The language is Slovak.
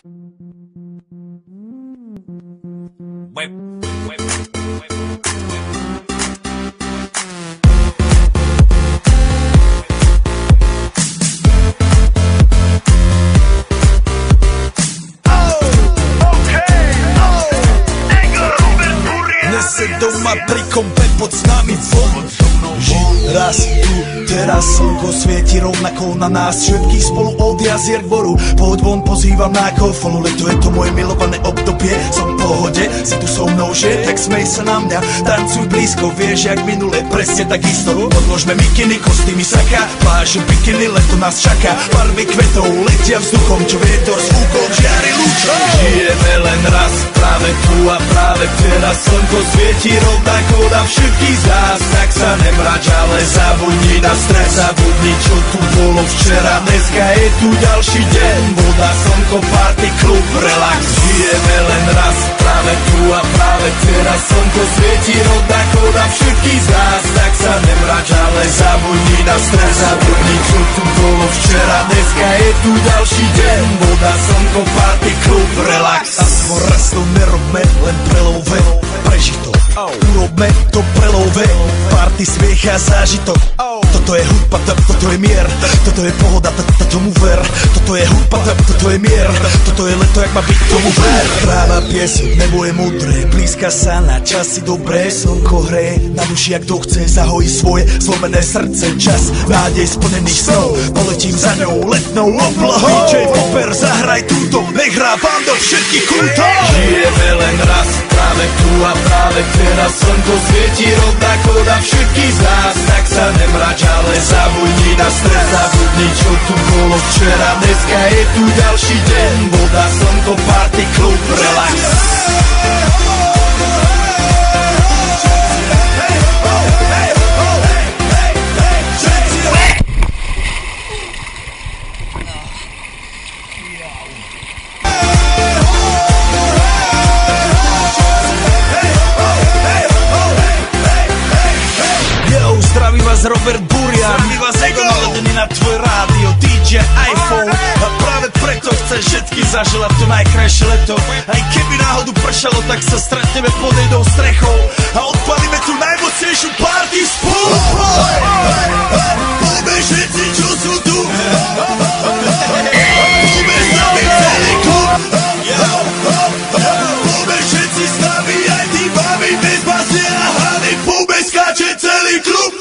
Dnes je doma pri kompe pod nami von. Raz tu, teraz slnko svieti rovnako na nás všetkých spolu od jazier k boru. Pohoď von, pozývam na kofolu, leto je to moje milované obdobie. Som v pohode, si tu so mnou, že? Tak smej sa na mňa, tancuj blízko, vieš jak minule, presne tak isto. Odložme mikiny, kostýmy saka, pláže bikiny, leto nás čaká. Farby kvetov letia vzduchom, čo vietor s úkom žiari lúčom. Žijeme len raz, práve tu a práve teraz slnko svieti rovnako na všetkých z nás. Tak sa nemrač, ale zabudni na stres, zabudni čo tu bolo včera. Dneska je tu ďalší deň, voda, slnko, party, klub, relax. Žijeme len raz, práve tu a práve teraz slnko svieti rovnako na všetkých z nás. Tak sa nemrač, ale zabudni na stres, zabudni čo tu bolo včera. Dneska je tu ďalší deň, voda, slnko, party, klub, relax. Aspoň raz to nerobme, len prelove, prežitok. Urobme to prelove, party, smiech a zážitok. Toto je hudba, toto je mier, toto je pohoda, tomu ver. Toto je hudba, toto je mier, toto je leto, jak má byť, tomu ver. Práva pieseň, nebo je mudré, blízka sa na časy dobré. Slnko hreje na duši, jak to chce, zahojí svoje zlomené srdce. Čas nádej splnených snov, poletím za ňou letnou oblohou. DJ Popper, zahraj túto, nech hrá vám do všetkých kútov. Žijeme len raz, práve tu a práve teraz slnko svieti rovnako na všetkých z nás. Tak sa nemrač, ale zabudni na stres, zabudni čo tu bolo včera. Dneska je tu ďalší deň, voda, slnko, party, klub, relax. Zdraví vás Robert Burian, zdraví vás Ego, naladený na tvoj rádio, DJ iPhone. A práve preto chcem všetky zaželať to najkrajšie leto. Aj keby náhodu pršalo, tak sa stretneme pod jednou strechou a odpalíme tú najmocnejšiu party spolu. Poďme všetci, čo sú tu, poďme s nami celý klub. Poďme všetci s nami, aj tí babi bez basne a hany. Poďme skáče celý klub.